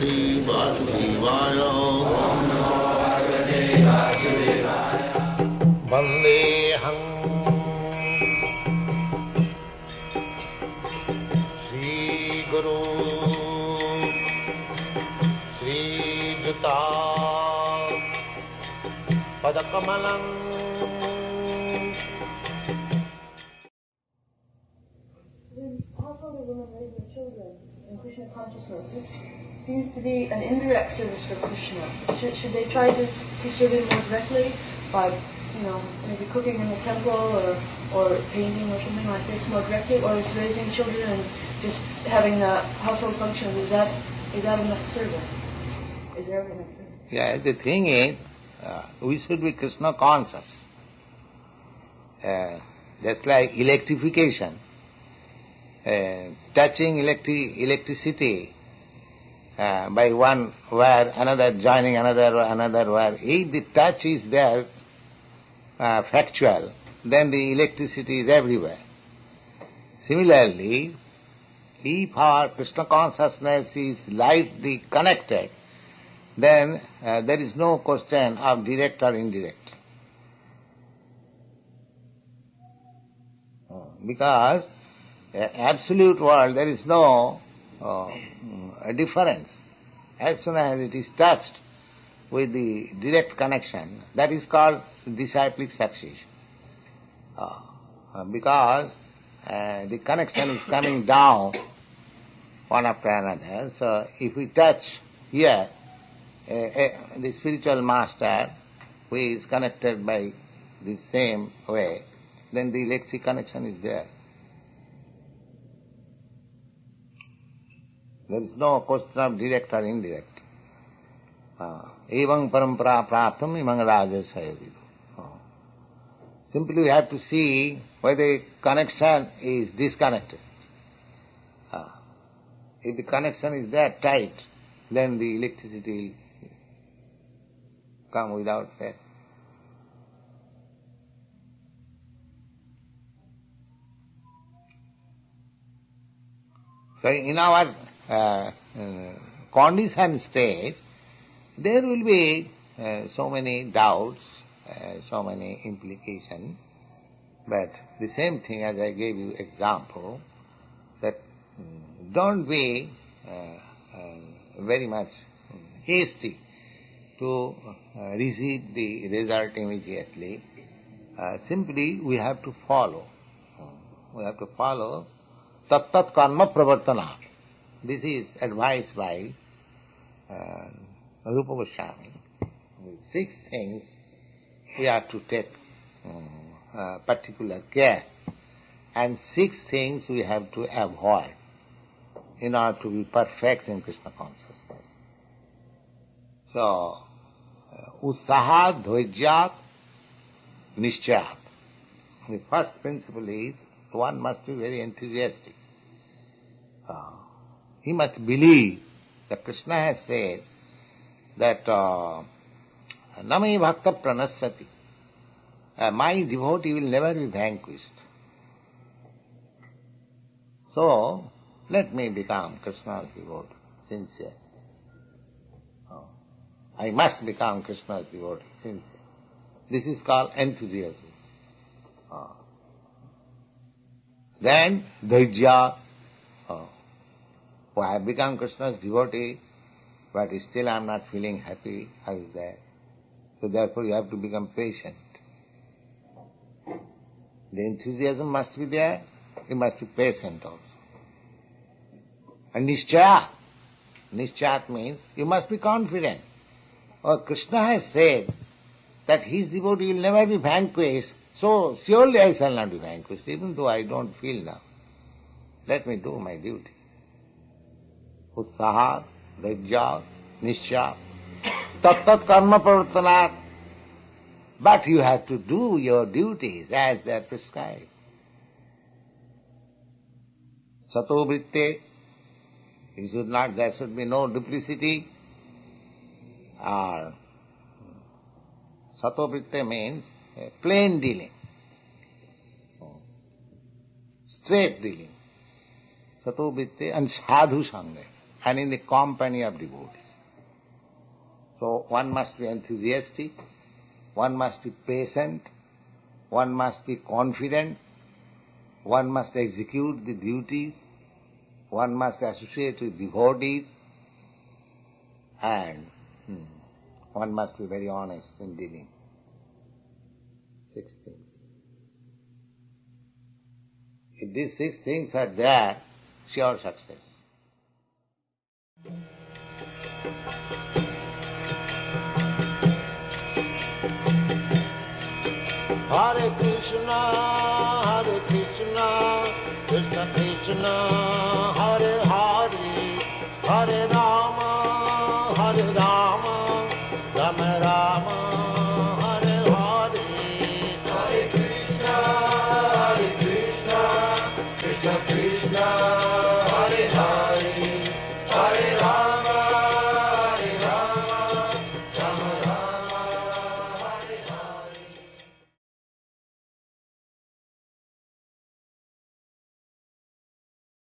Bhagavate Vasudevaya. Vandeham Sri Guru Sri Juta Padakamalam. How can the women raise their children in Krishna consciousness? This seems to be an indirect service for Krishna. Should they try to serve him more directly by, maybe cooking in the temple or painting or something like this more directly, or is raising children and just having the household functions, is that enough service? Is there ever enough service? Yeah, the thing is, we should be Krishna conscious. Just like electrification, touching electricity by one wire, another joining another wire. If the touch is there, factual, then the electricity is everywhere. Similarly, if our Krishna consciousness is lightly connected, then there is no question of direct or indirect. Because absolute world, there is no difference. As soon as it is touched with the direct connection, that is called disciplic succession. Because the connection is coming down one after another. So if we touch here, the spiritual master who is connected by the same way, then the electric connection is there. There is no question of direct or indirect. Evang parampara praptam imang rajasaya vidu. Simply we have to see whether the connection is disconnected. If the connection is there tight, then the electricity will come without fail. So in our condition stage, there will be so many doubts, so many implications, but the same thing as I gave you example, that don't be very much hasty to receive the result immediately. Simply we have to follow. We have to follow tat karma pravartana. This is advised by Rupa Goswami. 6 things we have to take particular care, and 6 things we have to avoid in order to be perfect in Krishna consciousness. So, utsahat, dhoijyat, nischayat. The first principle is one must be very enthusiastic. He must believe that Krishna has said that Nami bhakta pranassati. My devotee will never be vanquished. So, let me become Krishna's devotee, sincere. I must become Krishna's devotee, sincere. This is called enthusiasm. Then, dhairya. I have become Krishna's devotee, but still I am not feeling happy. How is that? So therefore you have to become patient. The enthusiasm must be there, you must be patient also. And nischaya. Nischayat means you must be confident. Krishna has said that his devotee will never be vanquished, so surely I shall not be vanquished, even though I don't feel now. Let me do my duty. Utsahat, dhairya, nischya, tat karma pravartanat. But you have to do your duties as they are prescribed. Sato vritte, there should be no duplicity. Or sato vritte means plain dealing, straight dealing. Sato vritte and sadhu sangha. and in the company of devotees. So one must be enthusiastic, one must be patient, one must be confident, one must execute the duties, one must associate with devotees, and one must be very honest in dealing. 6 things. If these 6 things are there, sure success. Hare Krishna, Krishna Krishna